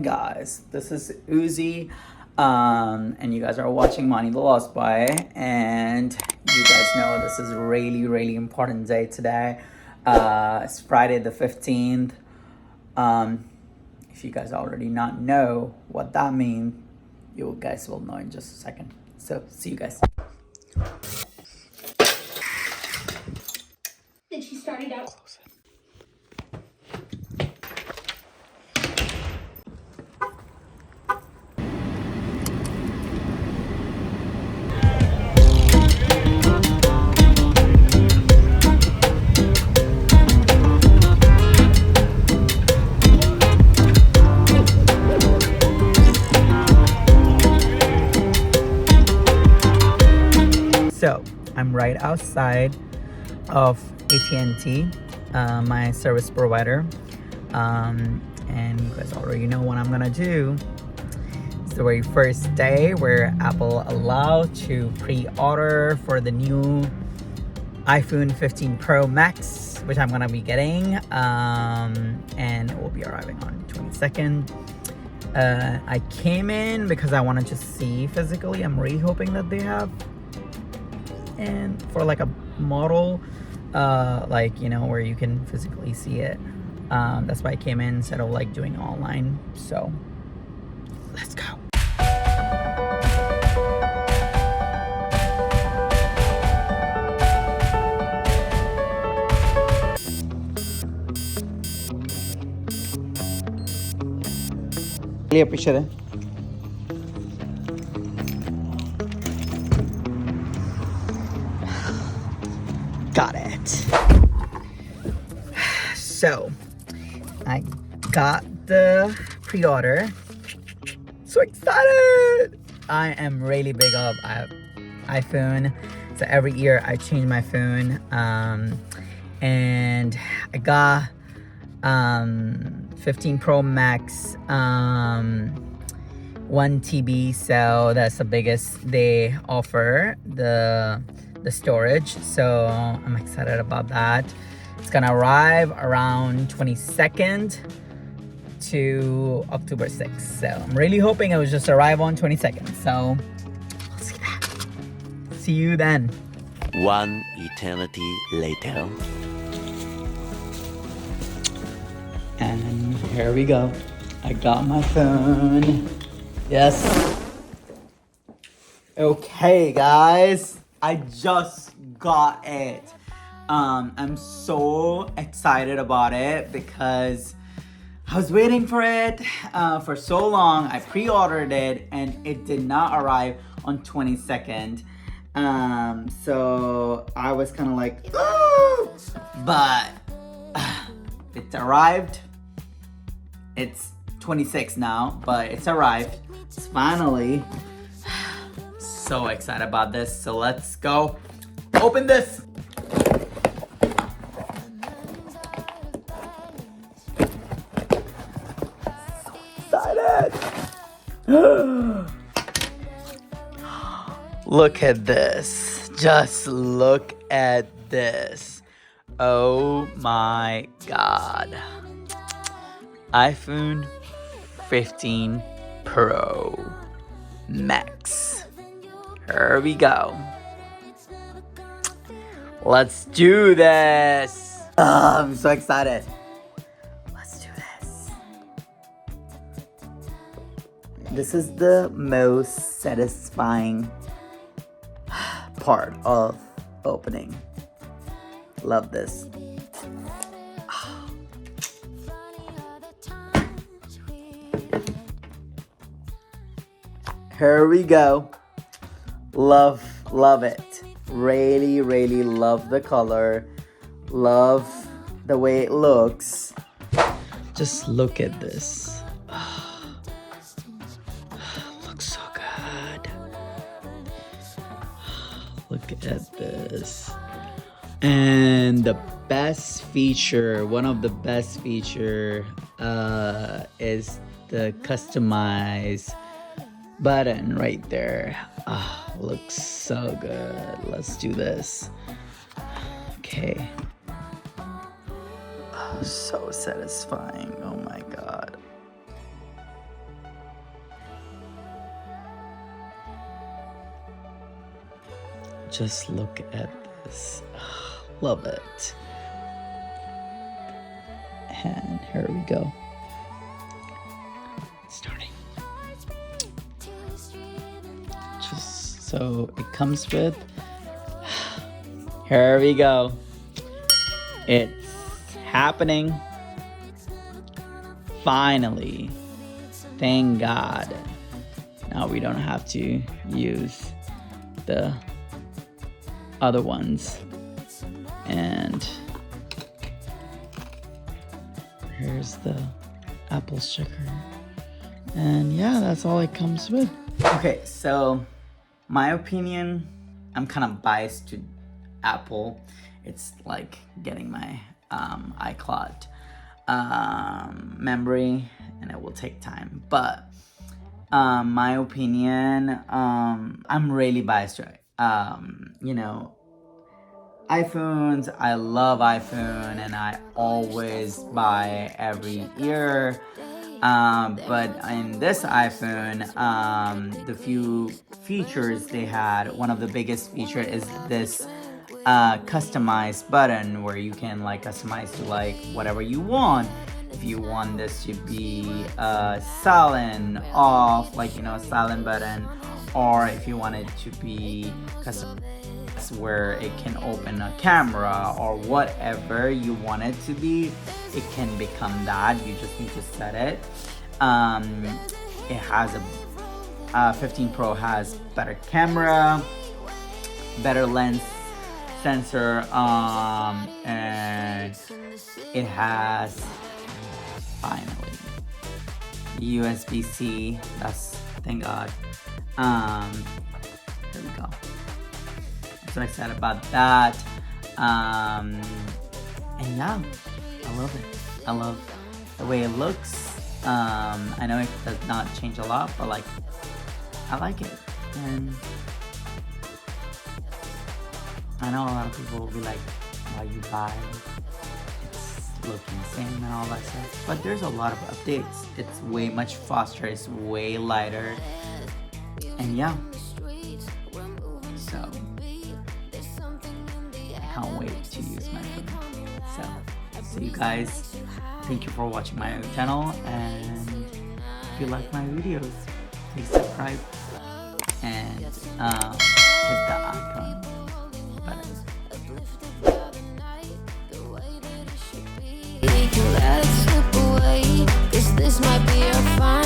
morning, guys. This is Uzzi, and you guys are watching Money the Lost Boy. And you guys know this is a really important day today. It's Friday the 15th. If you guys already not know what that means, you guys will know in just a second. So, see you guys. Then she started out. So, I'm right outside of AT&T, my service provider, and you guys already know what I'm gonna do. It's the very first day where Apple allowed to pre-order for the new iPhone 15 Pro Max, which I'm gonna be getting, and it will be arriving on 22nd. I came in because I want to just see physically. I'm really hoping that they have, and for like a model, like, you know, where you can physically see it. That's why I came in instead of like doing online. So let's go. Really appreciate it. Got it. So I got the pre-order. So excited! I am really big of iPhone. So every year I change my phone. And I got 15 Pro Max 1 TB, so that's the biggest they offer, the storage. So I'm excited about that. It's gonna arrive around 22nd to October 6th. So I'm really hoping it will just arrive on 22nd. So we'll see that. See you then. One eternity later. And here we go. I got my phone. Yes. Okay, guys. I just got it. I'm so excited about it because I was waiting for it for so long. I pre-ordered it and it did not arrive on 22nd. So I was kind of like, oh! But it arrived. It's 26 now, but it's arrived. It's finally. So excited about this. So let's go open this. Excited. Look at this. Just look at this. Oh my God. iPhone 15 Pro Max. Here we go. Let's do this. I'm so excited. Let's do this. This is the most satisfying part of opening. Love this. Here we go. Love it. Really love the color. Love the way it looks. Just look at this. Looks so good. Look at this. And the best feature, one of the best feature, is the customize button right there. Looks so good. Let's do this. Okay. So satisfying. Oh my God. Just look at this. Love it. And here we go. Starting. Just so it comes with. Here we go. It's happening. Finally. Thank God. Now we don't have to use the other ones. And here's the apple sugar. And yeah, that's all it comes with. Okay, so my opinion, I'm kind of biased to Apple. It's like getting my iCloud memory, and it will take time. But my opinion, I'm really biased to it. You know, iPhones, I love iPhone, and I always buy every year. But in this iPhone, the few features they had, one of the biggest feature is this customized button where you can like customize to like whatever you want. If you want this to be silent, off, like, you know, silent button, or if you want it to be custom where it can open a camera, or whatever you want it to be, it can become that. You just need to set it. It has a 15 Pro has better camera, better lens sensor, and it has finally USB-C. That's, thank God. Here we go. I'm so excited about that. And yeah, I love it. I love the way it looks. I know it does not change a lot, but like, I like it. And I know a lot of people will be like, why you buy? It's looking the same and all that stuff. But there's a lot of updates. It's way much faster. It's way lighter. And yeah. So I can't wait to use my phone. So you guys, thank you for watching my channel. And if you like my videos, please subscribe and hit the icon button. Let it slip away, 'cause this might be our final.